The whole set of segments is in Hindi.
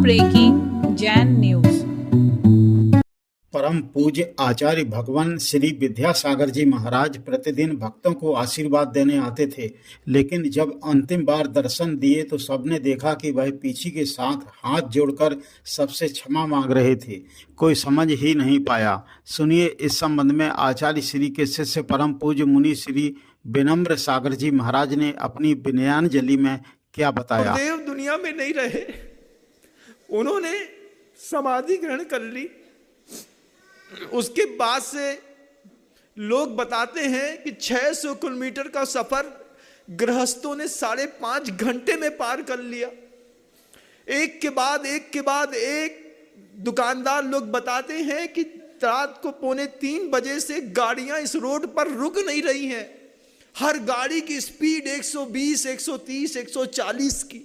Breaking Jain news. परम पूज्य आचार्य भगवान श्री विद्यासागर जी महाराज प्रतिदिन भक्तों को आशीर्वाद देने आते थे, लेकिन जब अंतिम बार दर्शन दिए तो सबने देखा कि वह पीछे के साथ हाथ जोड़कर सबसे क्षमा मांग रहे थे। कोई समझ ही नहीं पाया। सुनिए इस संबंध में आचार्य श्री के शिष्य परम पूज्य मुनि श्री विनम्र सागर जी महाराज ने अपनी विनयान्जलि में क्या बताया। गुरुदेव दुनिया में नहीं रहे, उन्होंने समाधि ग्रहण कर ली। उसके बाद से लोग बताते हैं कि 600 किलोमीटर का सफर गृहस्थों ने 5.5 घंटे में पार कर लिया। एक के बाद एक दुकानदार लोग बताते हैं कि रात को 2:45 बजे से गाड़ियां इस रोड पर रुक नहीं रही हैं। हर गाड़ी की स्पीड 120, 130, 140 की।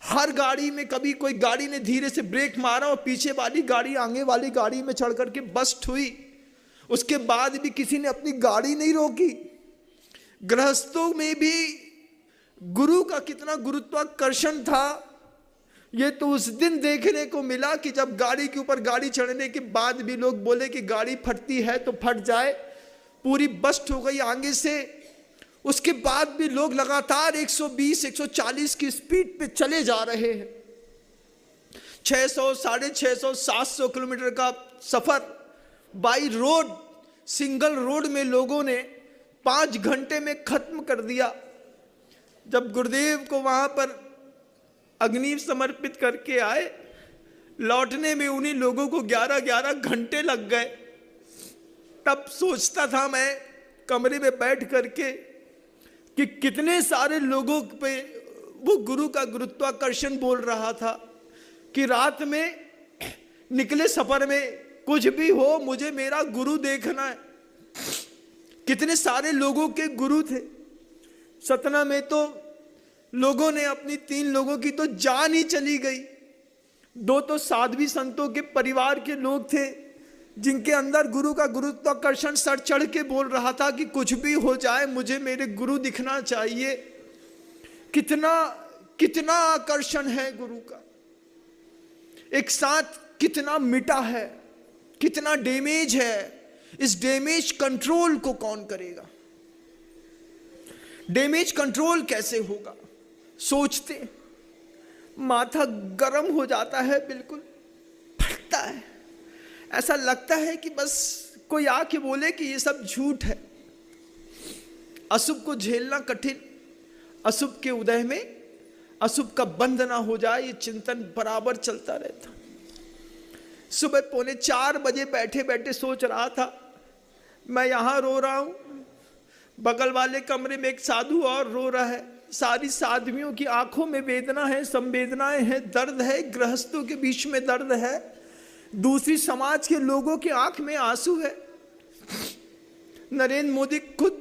हर गाड़ी में कभी कोई गाड़ी ने धीरे से ब्रेक मारा और पीछे वाली गाड़ी आगे वाली गाड़ी में चढ़ करके बस्ट हुई। उसके बाद भी किसी ने अपनी गाड़ी नहीं रोकी। गृहस्थों में भी गुरु का कितना गुरुत्वाकर्षण था, ये तो उस दिन देखने को मिला कि जब गाड़ी के ऊपर गाड़ी चढ़ने के बाद भी लोग बोले कि गाड़ी फटती है तो फट जाए, पूरी बस्ट हो गई आगे से। उसके बाद भी लोग लगातार 120, 140 की स्पीड पे चले जा रहे हैं। 600, 650, 700 किलोमीटर का सफर बाई रोड, सिंगल रोड में लोगों ने 5 घंटे में खत्म कर दिया। जब गुरुदेव को वहां पर अग्नि समर्पित करके आए, लौटने में उन्हीं लोगों को 11-11 घंटे लग गए। तब सोचता था मैं कमरे में बैठ करके कि कितने सारे लोगों पे वो गुरु का गुरुत्वाकर्षण बोल रहा था कि रात में निकले सफर में कुछ भी हो मुझे मेरा गुरु देखना है। कितने सारे लोगों के गुरु थे। सतना में तो लोगों ने अपनी 3 लोगों की तो जान ही चली गई। 2 तो साध्वी संतों के परिवार के लोग थे जिनके अंदर गुरु का गुरुत्वाकर्षण सर चढ़ के बोल रहा था कि कुछ भी हो जाए मुझे मेरे गुरु दिखना चाहिए। कितना कितना आकर्षण है गुरु का, एक साथ कितना मिटा है, कितना डैमेज है। इस डैमेज कंट्रोल को कौन करेगा? डैमेज कंट्रोल कैसे होगा? सोचते माथा गर्म हो जाता है, बिल्कुल फटता है। ऐसा लगता है कि बस कोई आके बोले कि ये सब झूठ है। अशुभ को झेलना कठिन, अशुभ के उदय में अशुभ का बंध ना हो जाए, ये चिंतन बराबर चलता रहता। सुबह 3:45 बजे बैठे बैठे सोच रहा था, मैं यहां रो रहा हूं, बगल वाले कमरे में एक साधु और रो रहा है। सारी साधवियों की आंखों में वेदना है, संवेदनाएं हैं, दर्द है। गृहस्थों के बीच में दर्द है, दूसरी समाज के लोगों की आंख में आंसू है। नरेंद्र मोदी खुद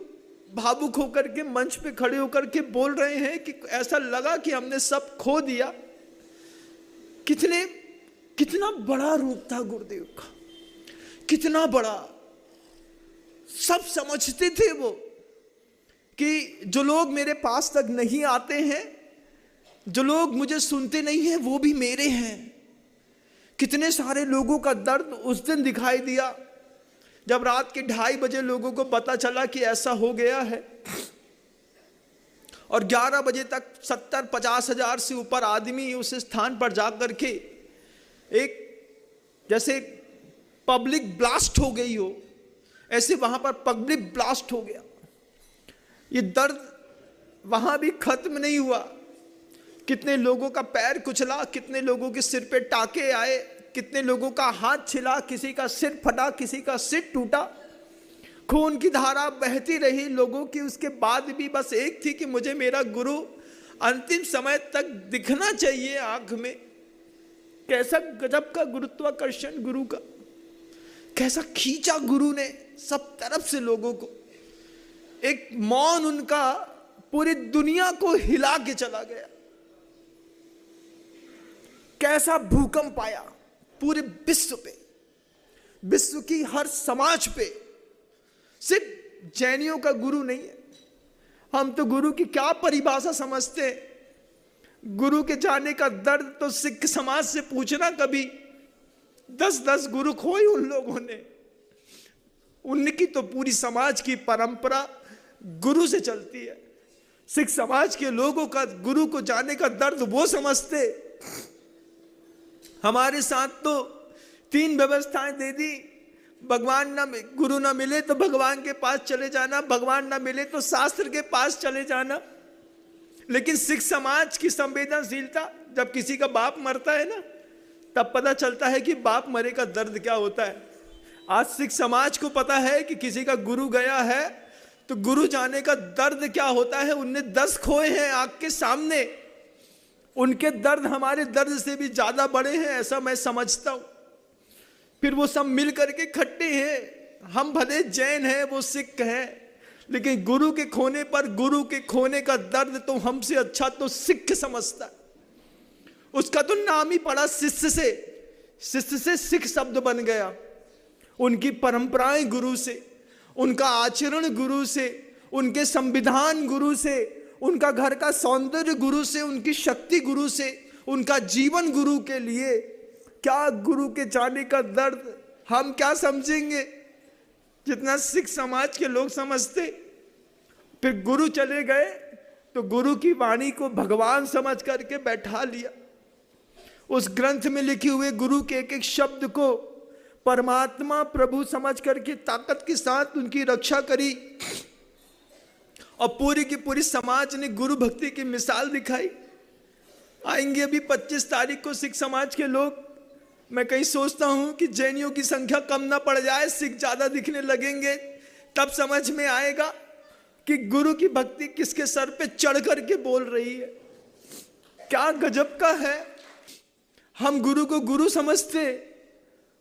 भावुक होकर के मंच पे खड़े होकर के बोल रहे हैं कि ऐसा लगा कि हमने सब खो दिया। कितना बड़ा रूप था गुरुदेव का, कितना बड़ा। सब समझते थे वो कि जो लोग मेरे पास तक नहीं आते हैं, जो लोग मुझे सुनते नहीं हैं, वो भी मेरे हैं। कितने सारे लोगों का दर्द उस दिन दिखाई दिया जब रात के 2:30 बजे लोगों को पता चला कि ऐसा हो गया है। और 11 बजे तक 70-50 हजार से ऊपर आदमी उस स्थान पर जाकर के एक जैसे पब्लिक ब्लास्ट हो गई हो, ऐसे वहां पर पब्लिक ब्लास्ट हो गया। ये दर्द वहां भी खत्म नहीं हुआ। कितने लोगों का पैर कुचला, कितने लोगों के सिर पे टाके आए, कितने लोगों का हाथ छिला, किसी का सिर फटा, किसी का सिर टूटा, खून की धारा बहती रही लोगों की। उसके बाद भी बस एक थी कि मुझे मेरा गुरु अंतिम समय तक दिखना चाहिए आंख में। कैसा गजब का गुरुत्वाकर्षण गुरु का, कैसा खींचा गुरु ने सब तरफ से लोगों को। एक मौन उनका पूरी दुनिया को हिला के चला गया। कैसा भूकंप आया पूरे विश्व पे, विश्व की हर समाज पे। सिर्फ जैनियों का गुरु नहीं है। हम तो गुरु की क्या परिभाषा समझते हैं? गुरु के जाने का दर्द तो सिख समाज से पूछना कभी। 10-10 गुरु खोए उन लोगों ने। उनकी तो पूरी समाज की परंपरा गुरु से चलती है। सिख समाज के लोगों का गुरु को जाने का दर्द वो समझते। हमारे साथ तो 3 व्यवस्थाएं दे दी। भगवान ना गुरु ना मिले तो भगवान के पास चले जाना, भगवान ना मिले तो शास्त्र के पास चले जाना। लेकिन सिख समाज की संवेदनशीलता, जब किसी का बाप मरता है ना, तब पता चलता है कि बाप मरे का दर्द क्या होता है। आज सिख समाज को पता है कि किसी का गुरु गया है तो गुरु जाने का दर्द क्या होता है। उनने 10 खोए हैं आंख के सामने, उनके दर्द हमारे दर्द से भी ज्यादा बड़े हैं, ऐसा मैं समझता हूं। फिर वो सब मिल करके इकट्ठे हैं। हम भले जैन हैं, वो सिख हैं, लेकिन गुरु के खोने पर, गुरु के खोने का दर्द तो हमसे अच्छा तो सिख समझता है। उसका तो नाम ही पड़ा शिष्य से, शिष्य से सिख शब्द बन गया। उनकी परंपराएं गुरु से, उनका आचरण गुरु से, उनके संविधान गुरु से, उनका घर का सौंदर्य गुरु से, उनकी शक्ति गुरु से, उनका जीवन गुरु के लिए। क्या गुरु के जाने का दर्द हम क्या समझेंगे जितना सिख समाज के लोग समझते। फिर गुरु चले गए तो गुरु की वाणी को भगवान समझ करके बैठा लिया। उस ग्रंथ में लिखे हुए गुरु के एक एक शब्द को परमात्मा प्रभु समझ करके ताकत के साथ उनकी रक्षा करी। और पूरी की पूरी समाज ने गुरु भक्ति की मिसाल दिखाई। आएंगे अभी 25 तारीख को सिख समाज के लोग। मैं कहीं सोचता हूं कि जैनियों की संख्या कम ना पड़ जाए, सिख ज्यादा दिखने लगेंगे, तब समझ में आएगा कि गुरु की भक्ति किसके सर पे चढ़ करके बोल रही है। क्या गजब का है। हम गुरु को गुरु समझते,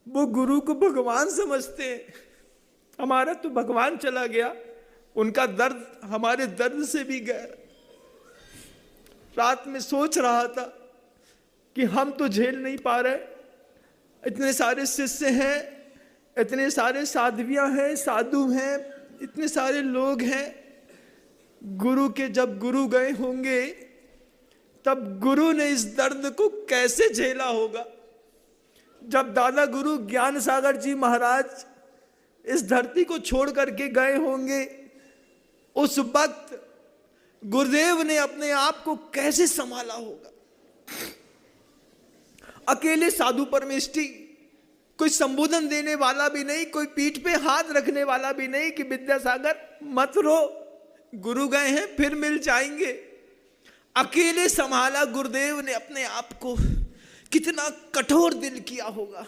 वो गुरु को भगवान समझते। हमारा तो भगवान चला गया, उनका दर्द हमारे दर्द से भी गहरा। रात में सोच रहा था कि हम तो झेल नहीं पा रहे। इतने सारे शिष्य हैं, इतने सारे साध्वियां हैं, साधु हैं, इतने सारे लोग हैं। गुरु के जब गुरु गए होंगे तब गुरु ने इस दर्द को कैसे झेला होगा। जब दादा गुरु ज्ञान सागर जी महाराज इस धरती को छोड़ करके गए होंगे, उस वक्त गुरुदेव ने अपने आप को कैसे संभाला होगा। अकेले साधु परमेष्ठी, कोई संबोधन देने वाला भी नहीं, कोई पीठ पे हाथ रखने वाला भी नहीं कि विद्यासागर मत रो, गुरु गए हैं फिर मिल जाएंगे। अकेले संभाला गुरुदेव ने अपने आप को। कितना कठोर दिल किया होगा।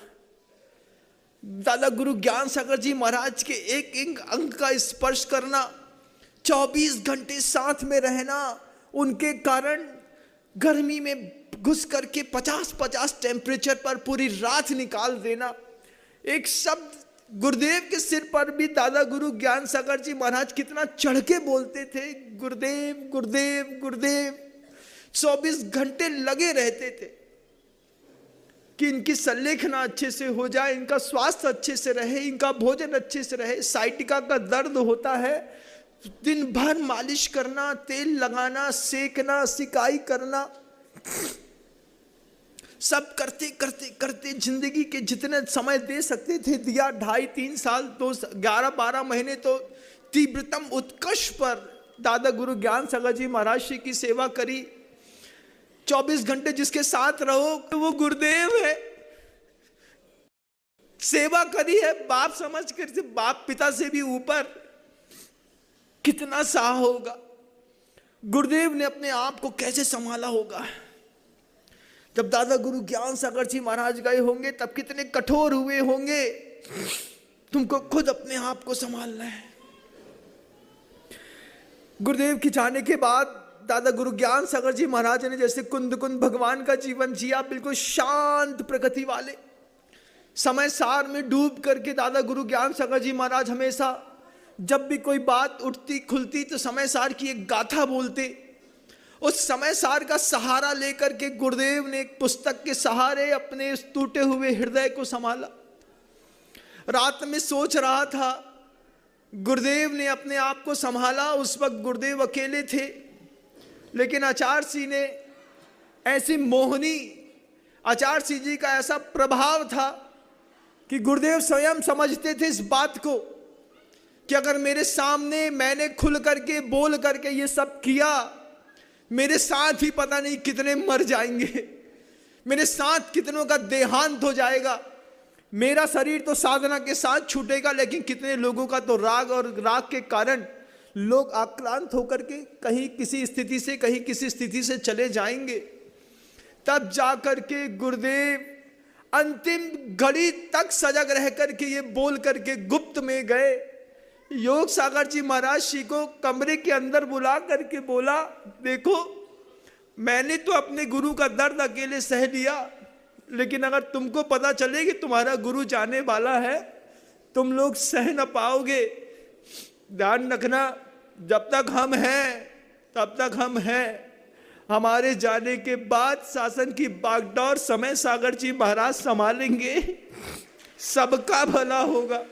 दादा गुरु ज्ञान सागर जी महाराज के एक एक अंग का स्पर्श करना, 24 घंटे साथ में रहना, उनके कारण गर्मी में घुस करके 50-50 टेम्परेचर पर पूरी रात निकाल देना। एक शब्द गुरुदेव के सिर पर भी दादा गुरु ज्ञान सागर जी महाराज कितना चढ़ के बोलते थे, गुरुदेव गुरुदेव गुरुदेव। 24 घंटे लगे रहते थे कि इनकी संलेखना अच्छे से हो जाए, इनका स्वास्थ्य अच्छे से रहे, इनका भोजन अच्छे से रहे। साइटिका का दर्द होता है, दिन भर मालिश करना, तेल लगाना, सेकना, सिकाई करना, सब करते करते करते जिंदगी के जितने समय दे सकते थे दिया। 2.5-3 साल, 11-12 महीने तो तीव्रतम उत्कर्ष पर दादा गुरु ज्ञान सागर जी महाराज जी की सेवा करी। 24 घंटे जिसके साथ रहो तो वो गुरुदेव है। सेवा करी है बाप समझ कर, बाप पिता से भी ऊपर। कितना सा होगा। गुरुदेव ने अपने आप को कैसे संभाला होगा। जब दादा गुरु ज्ञान सागर जी महाराज गए होंगे तब कितने कठोर हुए होंगे। तुमको खुद अपने आप को संभालना है। गुरुदेव के जाने के बाद दादा गुरु ज्ञान सागर जी महाराज ने जैसे कुंद कुंद भगवान का जीवन जिया, बिल्कुल शांत प्रकृति वाले। समय सार में डूब करके दादा गुरु ज्ञान सागर जी महाराज हमेशा जब भी कोई बात उठती खुलती तो समय सार की एक गाथा बोलते। उस समय सार का सहारा लेकर के गुरुदेव ने एक पुस्तक के सहारे अपने उस टूटे हुए हृदय को संभाला। रात में सोच रहा था, गुरुदेव ने अपने आप को संभाला। उस वक्त गुरुदेव अकेले थे, लेकिन आचार्य जी ने ऐसी मोहनी आचार्य सिंह जी का ऐसा प्रभाव था कि गुरुदेव स्वयं समझते थे इस बात को कि अगर मेरे सामने मैंने खुल करके बोल करके ये सब किया, मेरे साथ ही पता नहीं कितने मर जाएंगे, मेरे साथ कितनों का देहांत हो जाएगा। मेरा शरीर तो साधना के साथ छूटेगा, लेकिन कितने लोगों का तो राग और राग के कारण लोग आक्रांत होकर के कहीं किसी स्थिति से कहीं किसी स्थिति से चले जाएंगे। तब जाकर के गुरुदेव अंतिम घड़ी तक सजग रह करके ये बोल करके गुप्त में गए। योग सागर जी महाराज जी को कमरे के अंदर बुला करके बोला, देखो मैंने तो अपने गुरु का दर्द अकेले सह लिया, लेकिन अगर तुमको पता चले कि तुम्हारा गुरु जाने वाला है, तुम लोग सह न पाओगे। ध्यान रखना, जब तक हम हैं तब तक हम हैं। हमारे जाने के बाद शासन की बागडोर समय सागर जी महाराज संभालेंगे, सबका भला होगा।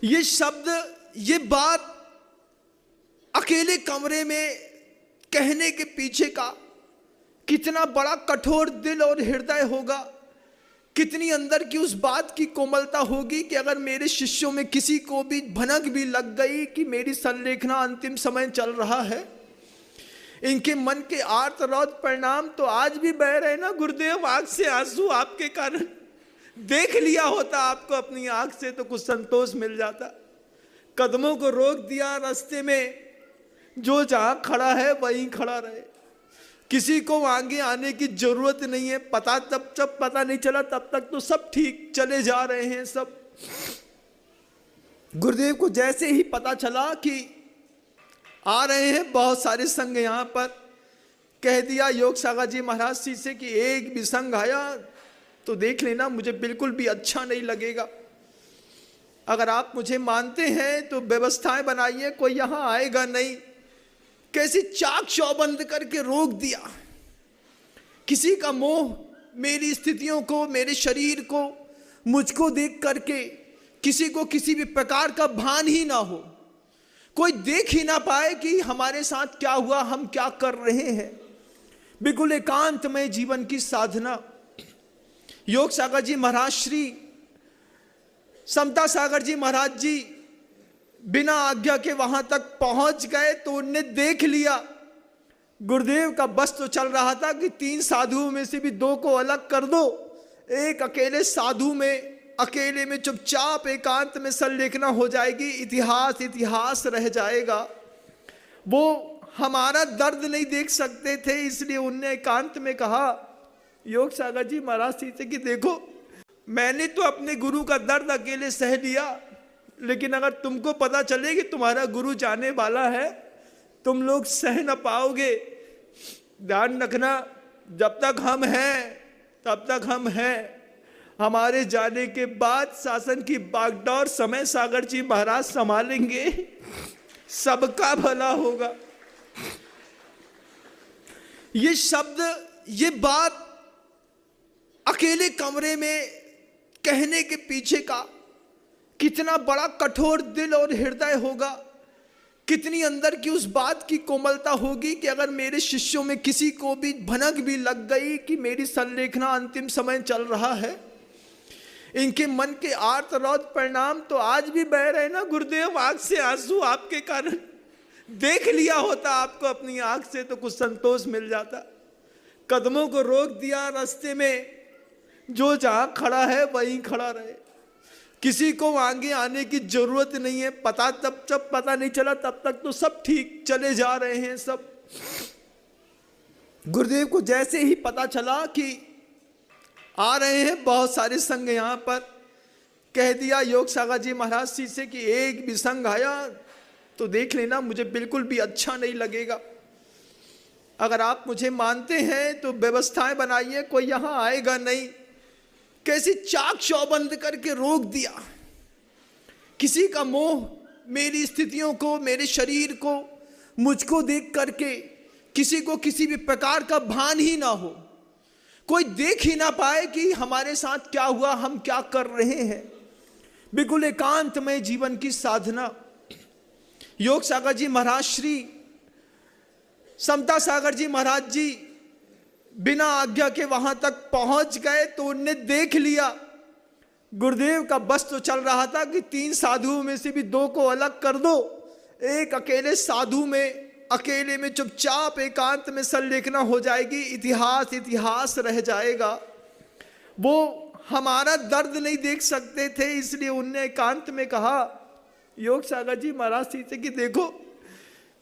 ये शब्द, ये बात अकेले कमरे में कहने के पीछे का कितना बड़ा कठोर दिल और हृदय होगा, कितनी अंदर की उस बात की कोमलता होगी कि अगर मेरे शिष्यों में किसी को भी भनक भी लग गई कि मेरी संलेखना अंतिम समय चल रहा है, इनके मन के आर्त रौद परिणाम तो आज भी बह रहे ना गुरुदेव, आंख से आंसू आपके कारण। देख लिया होता आपको अपनी आंख से तो कुछ संतोष मिल जाता। कदमों को रोक दिया रास्ते में, जो जहां खड़ा है वहीं खड़ा रहे, किसी को आगे आने की जरूरत नहीं है। पता तब जब पता नहीं चला तब तक तो सब ठीक चले जा रहे हैं सब। गुरुदेव को जैसे ही पता चला कि आ रहे हैं बहुत सारे संघ यहां पर, कह दिया योग सागर जी महाराज जी से कि एक भी संघ आया तो देख लेना, मुझे बिल्कुल भी अच्छा नहीं लगेगा। अगर आप मुझे मानते हैं तो व्यवस्थाएं बनाइए, कोई यहां आएगा नहीं। कैसी चाक चौबंद करके रोक दिया। किसी का मोह मेरी स्थितियों को, मेरे शरीर को, मुझको देख करके किसी को किसी भी प्रकार का भान ही ना हो, कोई देख ही ना पाए कि हमारे साथ क्या हुआ, हम क्या कर रहे हैं। बिल्कुल एकांत में जीवन की साधना। योग सागर जी महाराज श्री समता सागर जी महाराज जी बिना आज्ञा के वहां तक पहुंच गए तो उनने देख लिया। गुरुदेव का बस तो चल रहा था कि 3 साधुओं में से भी 2 को अलग कर दो, एक अकेले साधु में अकेले में चुपचाप एकांत में संलेखना हो जाएगी, इतिहास इतिहास रह जाएगा। वो हमारा दर्द नहीं देख सकते थे, इसलिए उनने एकांत में कहा योग सागर जी महाराज जी से कि देखो मैंने तो अपने गुरु का दर्द अकेले सह लिया, लेकिन अगर तुमको पता चले कि तुम्हारा गुरु जाने वाला है, तुम लोग सह न पाओगे। ध्यान रखना, जब तक हम हैं तब तक हम हैं। हमारे जाने के बाद शासन की बागडोर समय सागर जी महाराज संभालेंगे, सबका भला होगा। ये शब्द, ये बात अकेले कमरे में कहने के पीछे का कितना बड़ा कठोर दिल और हृदय होगा, कितनी अंदर की उस बात की कोमलता होगी कि अगर मेरे शिष्यों में किसी को भी भनक भी लग गई कि मेरी संलेखना अंतिम समय चल रहा है, इनके मन के आर्त रौद परिणाम तो आज भी बह रहे ना गुरुदेव, आंख से आंसू आपके कारण। देख लिया होता आपको अपनी आंख से तो कुछ संतोष मिल जाता। कदमों को रोक दिया रास्ते में, जो जहां खड़ा है वहीं खड़ा रहे, किसी को आगे आने की जरूरत नहीं है। पता तब जब पता नहीं चला तब तक तो सब ठीक चले जा रहे हैं सब। गुरुदेव को जैसे ही पता चला कि आ रहे हैं बहुत सारे संघ यहां पर, कह दिया योग सागर जी महाराज जी से कि एक भी संघ आया तो देख लेना, मुझे बिल्कुल भी अच्छा नहीं लगेगा। अगर आप मुझे मानते हैं तो व्यवस्थाएं बनाइए, कोई यहां आएगा नहीं। कैसी चाक चौबंद करके रोक दिया। किसी का मोह मेरी स्थितियों को, मेरे शरीर को, मुझको देख करके किसी को किसी भी प्रकार का भान ही ना हो, कोई देख ही ना पाए कि हमारे साथ क्या हुआ, हम क्या कर रहे हैं। बिल्कुल एकांत में जीवन की साधना। योग सागर जी महाराज श्री समता सागर जी महाराज जी बिना आज्ञा के वहां तक पहुंच गए तो उनने देख लिया गुरुदेव का बस तो चल रहा था कि 3 साधुओं में से भी 2 को अलग कर दो, एक अकेले साधु में अकेले में चुपचाप एकांत में संलेखना हो जाएगी, इतिहास इतिहास रह जाएगा। वो हमारा दर्द नहीं देख सकते थे, इसलिए उनने एकांत में कहा योग सागर जी महाराज से कि देखो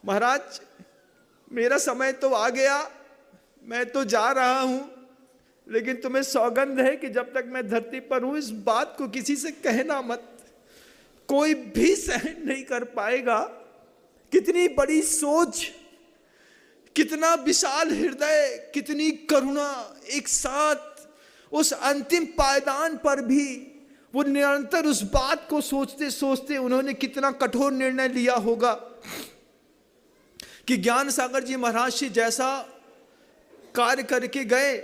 महाराज मेरा समय तो आ गया, मैं तो जा रहा हूं, लेकिन तुम्हें सौगंध है कि जब तक मैं धरती पर हूं इस बात को किसी से कहना मत, कोई भी सहन नहीं कर पाएगा। कितनी बड़ी सोच, कितना विशाल हृदय, कितनी करुणा, एक साथ उस अंतिम पायदान पर भी वो निरंतर उस बात को सोचते सोचते उन्होंने कितना कठोर निर्णय लिया होगा कि ज्ञान सागर जी महाराज जी जैसा कार्य करके गए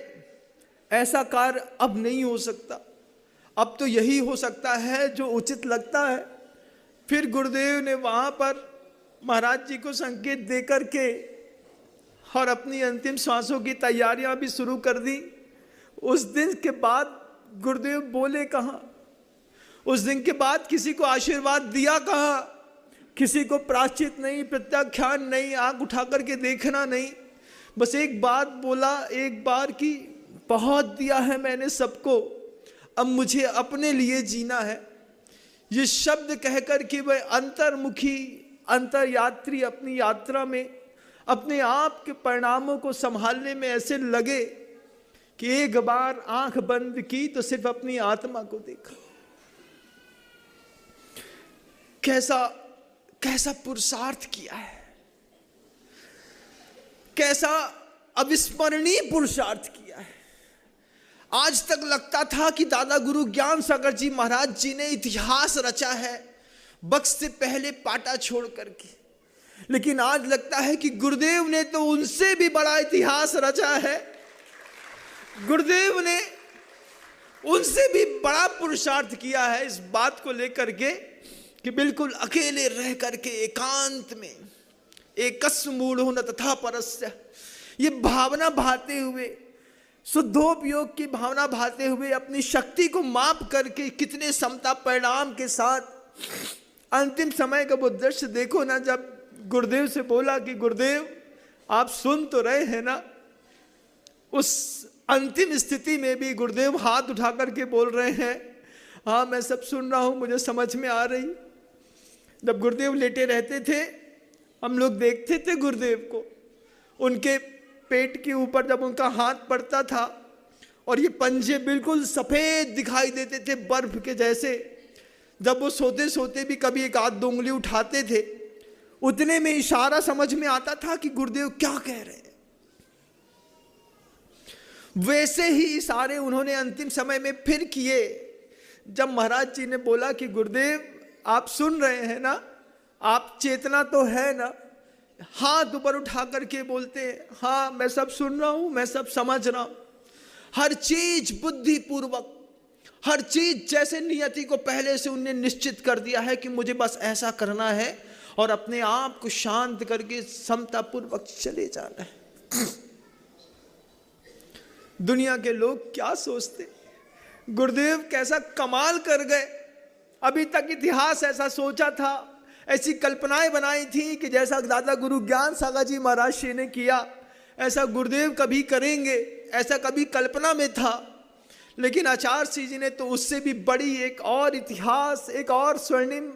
ऐसा कार्य अब नहीं हो सकता, अब तो यही हो सकता है जो उचित लगता है। फिर गुरुदेव ने वहां पर महाराज जी को संकेत देकर के और अपनी अंतिम सांसों की तैयारियां भी शुरू कर दी। उस दिन के बाद गुरुदेव बोले कहाँ, उस दिन के बाद किसी को आशीर्वाद दिया कहाँ, किसी को प्रायश्चित नहीं, प्रत्याख्यान नहीं, आंख उठा करके देखना नहीं, बस एक बात बोला एक बार की बहुत दिया है मैंने सबको, अब मुझे अपने लिए जीना है। ये शब्द कहकर कि वह अंतर्मुखी अंतर यात्री अपनी यात्रा में अपने आप के परिणामों को संभालने में ऐसे लगे कि एक बार आंख बंद की तो सिर्फ अपनी आत्मा को देखा। कैसा कैसा पुरुषार्थ किया है, कैसा अविस्मरणीय पुरुषार्थ किया है। आज तक लगता था कि दादा गुरु ज्ञान सागर जी महाराज जी ने इतिहास रचा है वक्त से पहले पाटा छोड़ करके, लेकिन आज लगता है कि गुरुदेव ने तो उनसे भी बड़ा इतिहास रचा है। गुरुदेव ने उनसे भी बड़ा पुरुषार्थ किया है इस बात को लेकर के कि बिल्कुल अकेले रह करके एकांत में एकस्व मूढ़ो न तथा परस्य, ये भावना भाते हुए, शुद्धोपयोग की भावना भाते हुए अपनी शक्ति को माप करके कितने समता परिणाम के साथ अंतिम समय का वो दृश्य देखो ना, जब गुरुदेव से बोला कि गुरुदेव आप सुन तो रहे हैं ना, उस अंतिम स्थिति में भी गुरुदेव हाथ उठा करके बोल रहे हैं हाँ मैं सब सुन रहा हूं, मुझे समझ में आ रही। जब गुरुदेव लेटे रहते थे हम लोग देखते थे गुरुदेव को, उनके पेट के ऊपर जब उनका हाथ पड़ता था और ये पंजे बिल्कुल सफेद दिखाई देते थे बर्फ के जैसे, जब वो सोते सोते भी कभी एक आध दो उंगली उठाते थे उतने में इशारा समझ में आता था कि गुरुदेव क्या कह रहे हैं। वैसे ही इशारे उन्होंने अंतिम समय में फिर किए जब महाराज जी ने बोला कि गुरुदेव आप सुन रहे हैं ना, आप चेतना तो है ना, हाथ ऊपर उठा करके बोलते हैं हाँ मैं सब सुन रहा हूं, मैं सब समझ रहा हूं, हर चीज बुद्धि पूर्वक, हर चीज जैसे नियति को पहले से उनने निश्चित कर दिया है कि मुझे बस ऐसा करना है और अपने आप को शांत करके समता पूर्वक चले जाना है। दुनिया के लोग क्या सोचते, गुरुदेव कैसा कमाल कर गए। अभी तक इतिहास ऐसा सोचा था, ऐसी कल्पनाएं बनाई थी कि जैसा दादा गुरु ज्ञान सागर जी महाराज जी ने किया ऐसा गुरुदेव कभी करेंगे, ऐसा कभी कल्पना में था। लेकिन आचार्य श्री जी ने तो उससे भी बड़ी एक और इतिहास, एक और स्वर्णिम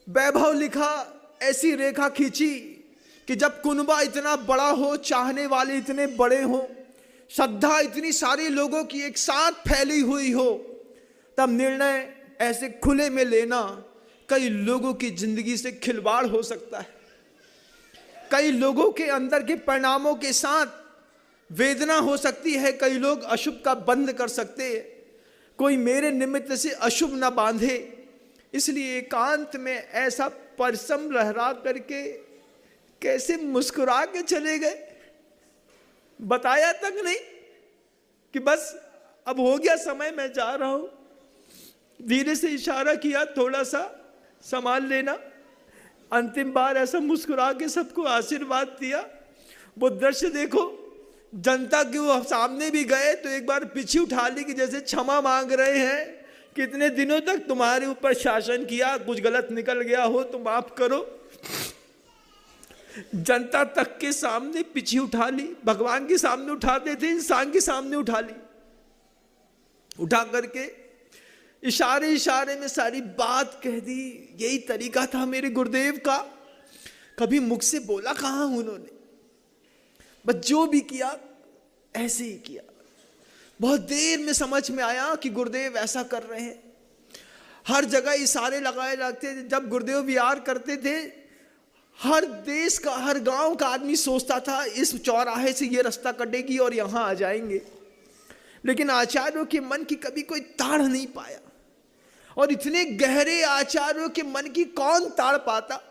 वैभव लिखा, ऐसी रेखा खींची कि जब कुनबा इतना बड़ा हो, चाहने वाले इतने बड़े हो, श्रद्धा इतनी सारे लोगों की एक साथ फैली हुई हो, तब निर्णय ऐसे खुले में लेना कई लोगों की जिंदगी से खिलवाड़ हो सकता है। कई लोगों के अंदर के परिणामों के साथ वेदना हो सकती है, कई लोग अशुभ का बंध कर सकते हैं। कोई मेरे निमित्त से अशुभ ना बांधे, इसलिए एकांत में ऐसा परिश्रम लहरा करके कैसे मुस्कुरा के चले गए, बताया तक नहीं कि बस अब हो गया समय, मैं जा रहा हूं। धीरे से इशारा किया थोड़ा सा संभाल लेना, अंतिम बार ऐसा मुस्कुरा के सबको आशीर्वाद दिया। वो दृश्य देखो, जनता के वो सामने भी गए तो एक बार पीछे उठा ली कि जैसे क्षमा मांग रहे हैं, कितने दिनों तक तुम्हारे ऊपर शासन किया, कुछ गलत निकल गया हो तो माफ करो। जनता तक के सामने पीछे उठा ली, भगवान के सामने उठाते थे, इंसान के सामने उठा ली, उठा करके इशारे इशारे में सारी बात कह दी। यही तरीका था मेरे गुरुदेव का, कभी मुख से बोला कहां उन्होंने, बस जो भी किया ऐसे ही किया। बहुत देर में समझ में आया कि गुरुदेव ऐसा कर रहे हैं। हर जगह इशारे लगाए जाते थे। जब गुरुदेव विहार करते थे, हर देश का, हर गांव का आदमी सोचता था इस चौराहे से ये रास्ता कटेगी और यहां आ जाएंगे, लेकिन आचार्यों के मन की कभी कोई ताड़ नहीं पाया। और इतने गहरे आचार्यों के मन की कौन ताड़ पाता?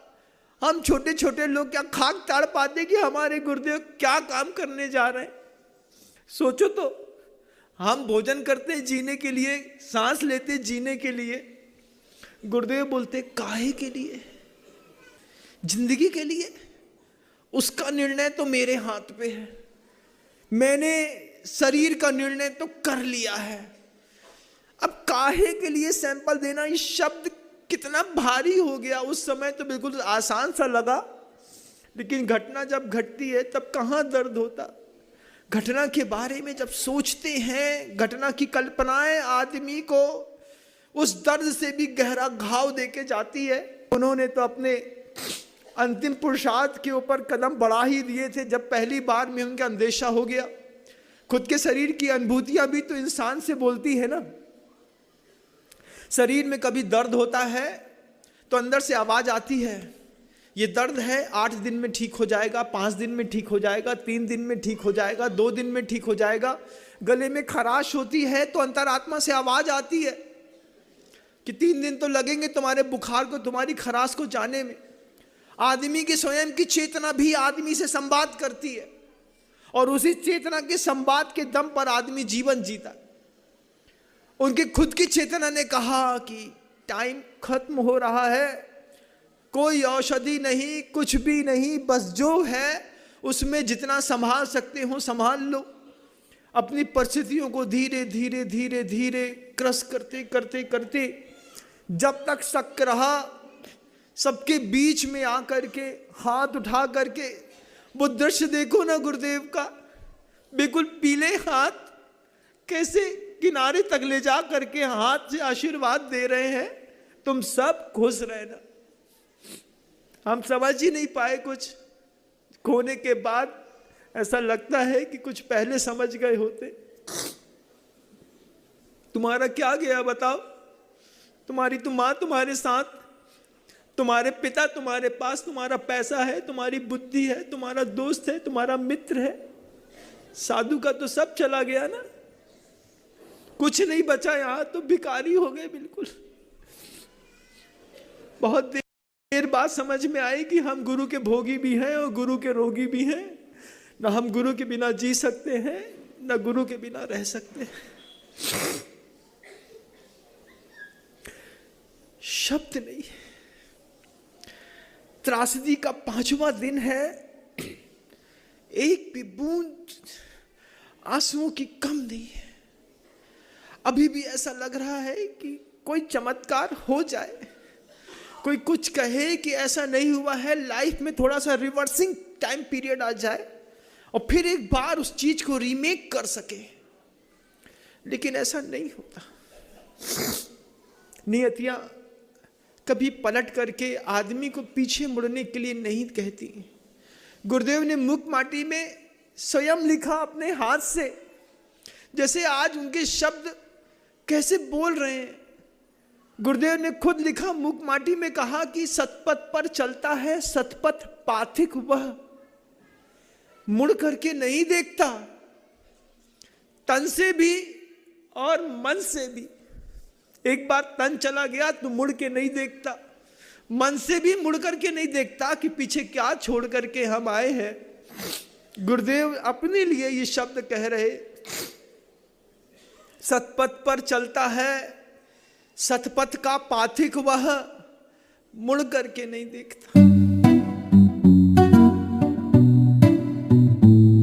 हम छोटे छोटे लोग क्या खाक ताड़ पाते कि हमारे गुरुदेव क्या काम करने जा रहे हैं? सोचो तो, हम भोजन करते हैं जीने के लिए, सांस लेते जीने के लिए, गुरुदेव बोलते काहे के लिए? जिंदगी के लिए। उसका निर्णय तो मेरे हाथ पे है, मैंने शरीर का निर्णय तो कर लिया है। अब काहे के लिए सैंपल देना, ये शब्द कितना भारी हो गया। उस समय तो बिल्कुल आसान सा लगा, लेकिन घटना जब घटती है तब कहाँ दर्द होता। घटना के बारे में जब सोचते हैं, घटना की कल्पनाएं आदमी को उस दर्द से भी गहरा घाव देके जाती है। उन्होंने तो अपने अंतिम पुरुषार्थ के ऊपर कदम बढ़ा ही दिए थे जब पहली बार में उनका अंदेशा हो गया। खुद के शरीर की अनुभूतियां भी तो इंसान से बोलती है ना। शरीर में कभी दर्द होता है तो अंदर से आवाज आती है, ये दर्द है, 8 दिन में ठीक हो जाएगा, 5 दिन में ठीक हो जाएगा, 3 दिन में ठीक हो जाएगा, 2 दिन में ठीक हो जाएगा। गले में खराश होती है तो अंतरात्मा से आवाज आती है कि 3 दिन तो लगेंगे तुम्हारे बुखार को, तुम्हारी खराश को जाने में। आदमी की स्वयं की चेतना भी आदमी से संवाद करती है, और उसी चेतना के संवाद के दम पर आदमी जीवन जीता। उनके खुद की चेतना ने कहा कि टाइम खत्म हो रहा है, कोई औषधि नहीं, कुछ भी नहीं, बस जो है उसमें जितना संभाल सकते हो संभाल लो। अपनी परिस्थितियों को धीरे धीरे धीरे धीरे क्रश करते करते करते जब तक शक रहा, सबके बीच में आकर के हाथ उठा करके वो दृश्य देखो ना गुरुदेव का, बिल्कुल पीले हाथ कैसे किनारे तक ले जा करके हाथ से आशीर्वाद दे रहे हैं, तुम सब खुश रहना। हम समझ ही नहीं पाए, कुछ खोने के बाद ऐसा लगता है कि कुछ पहले समझ गए होते। तुम्हारा क्या गया बताओ? तुम्हारी तो माँ तुम्हारे साथ, तुम्हारे पिता तुम्हारे पास, तुम्हारा पैसा है, तुम्हारी बुद्धि है, तुम्हारा दोस्त है, तुम्हारा मित्र है। साधु का तो सब चला गया ना, कुछ नहीं बचा। यहां तो भिखारी हो गए बिल्कुल। बहुत देर बाद समझ में आई कि हम गुरु के भोगी भी हैं और गुरु के रोगी भी हैं। ना हम गुरु के बिना जी सकते हैं, ना गुरु के बिना रह सकते हैं। शब्द नहीं। त्रासदी का 5वां दिन है, एक भी बूंद आंसुओं की कम नहीं है। अभी भी ऐसा लग रहा है कि कोई चमत्कार हो जाए, कोई कुछ कहे कि ऐसा नहीं हुआ है, लाइफ में थोड़ा सा रिवर्सिंग टाइम पीरियड आ जाए और फिर एक बार उस चीज को रीमेक कर सके, लेकिन ऐसा नहीं होता। नियतियां कभी पलट करके आदमी को पीछे मुड़ने के लिए नहीं कहती। गुरुदेव ने मुख माटी में स्वयं लिखा अपने हाथ से, जैसे आज उनके शब्द कैसे बोल रहे हैं। गुरुदेव ने खुद लिखा मुख माटी में, कहा कि सतपथ पर चलता है सतपथ पाथिक, वह मुड़ करके नहीं देखता, तन से भी और मन से भी। एक बार तन चला गया तो मुड़ के नहीं देखता, मन से भी मुड़ करके नहीं देखता कि पीछे क्या छोड़ करके हम आए हैं। गुरुदेव अपने लिए ये शब्द कह रहे, सतपथ पर चलता है सतपथ का पाथिक, वह मुड़ करके नहीं देखता।